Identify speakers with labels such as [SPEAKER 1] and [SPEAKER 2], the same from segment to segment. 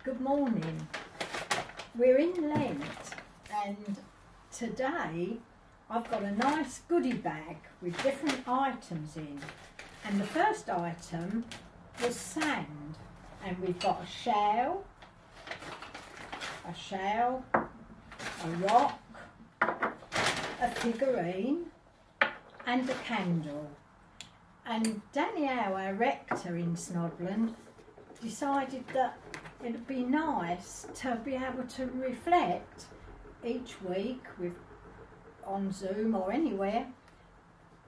[SPEAKER 1] Good morning. We're in Lent and today I've got a nice goodie bag with different items in, and the first item was sand, and we've got a shell, a rock, a figurine and a candle. And Danielle, our rector in Snodland, decided that it'd be nice to be able to reflect each week on Zoom or anywhere,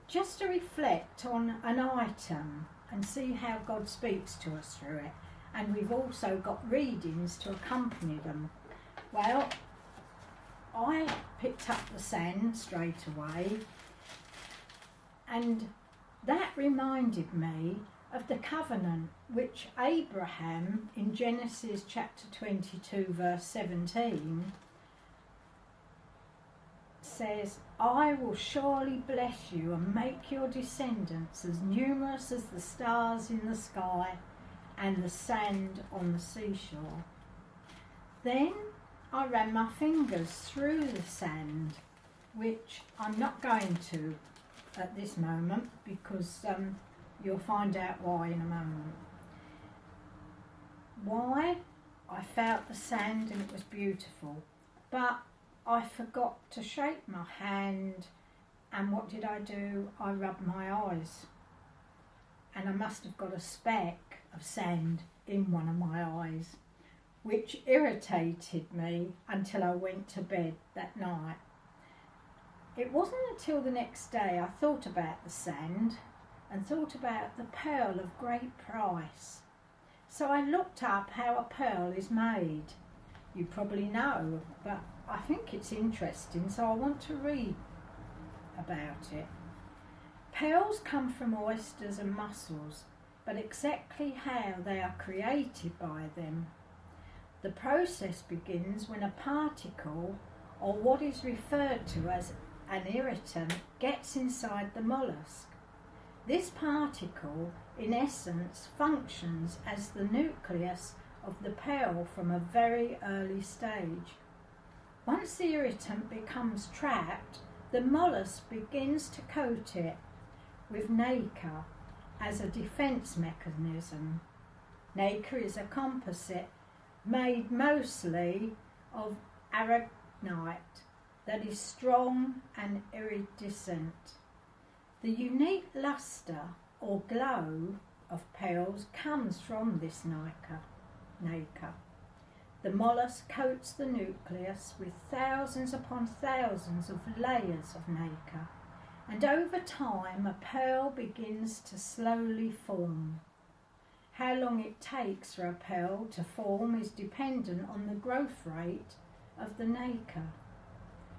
[SPEAKER 1] just to reflect on an item and see how God speaks to us through it. And we've also got readings to accompany them. Well, I picked up the sand straight away, and that reminded me of the covenant which Abraham in Genesis chapter 22 verse 17 says, "I will surely bless you and make your descendants as numerous as the stars in the sky and the sand on the seashore." Then I ran my fingers through the sand, which I'm not going to at this moment because you'll find out why in a moment. Why? I felt the sand and it was beautiful, but I forgot to shake my hand, and what did I do? I rubbed my eyes, and I must have got a speck of sand in one of my eyes, which irritated me until I went to bed that night. It wasn't until the next day I thought about the sand and thought about the pearl of great price. So I looked up how a pearl is made. You probably know, but I think it's interesting, so I want to read about it. Pearls come from oysters and mussels, but exactly how they are created by them. The process begins when a particle, or what is referred to as an irritant, gets inside the mollusk. This particle, in essence, functions as the nucleus of the pearl from a very early stage. Once the irritant becomes trapped, the mollusk begins to coat it with nacre as a defence mechanism. Nacre is a composite made mostly of aragonite that is strong and iridescent. The unique lustre or glow of pearls comes from this nacre. The mollusk coats the nucleus with thousands upon thousands of layers of nacre, and over time a pearl begins to slowly form. How long it takes for a pearl to form is dependent on the growth rate of the nacre.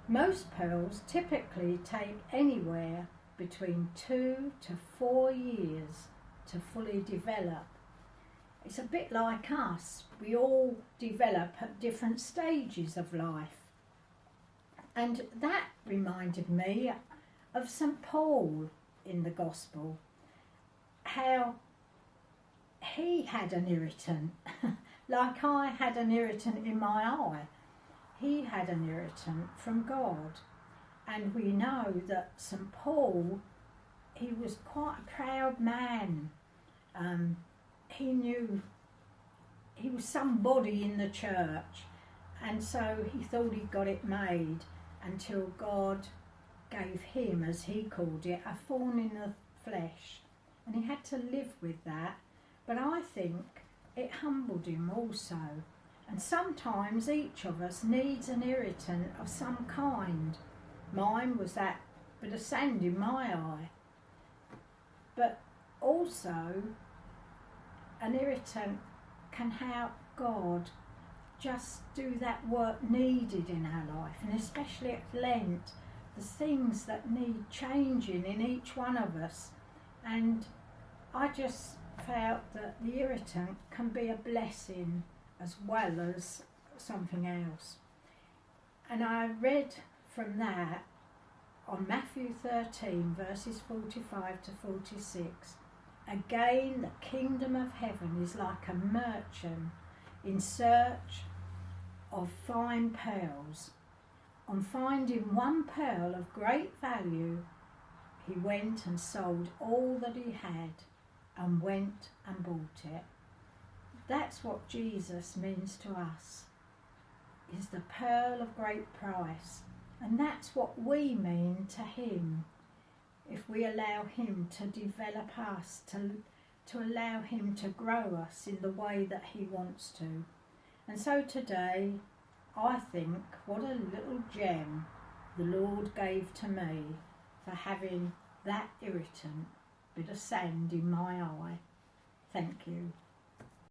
[SPEAKER 1] Most pearls typically take anywhere between 2 to 4 years to fully develop. It's a bit like us. We all develop at different stages of life. And that reminded me of St. Paul in the Gospel, how he had an irritant, like I had an irritant in my eye. He had an irritant from God. And we know that St. Paul, he was quite a proud man. He knew he was somebody in the church, and so he thought he got it made until God gave him, as he called it, a thorn in the flesh, and he had to live with that. But I think it humbled him also. And sometimes each of us needs an irritant of some kind. Mine was that bit of sand in my eye. But also, an irritant can help God just do that work needed in our life, and especially at Lent, the things that need changing in each one of us. And I just felt that the irritant can be a blessing as well as something else. And I read from that on Matthew 13 verses 45 to 46. Again, the kingdom of heaven is like a merchant in search of fine pearls. On finding one pearl of great value, he went and sold all that he had and went and bought it. That's what Jesus means to us, is the pearl of great price. And that's what we mean to him, if we allow him to develop us, to allow him to grow us in the way that he wants to. And so today, I think what a little gem the Lord gave to me for having that irritant bit of sand in my eye. Thank you.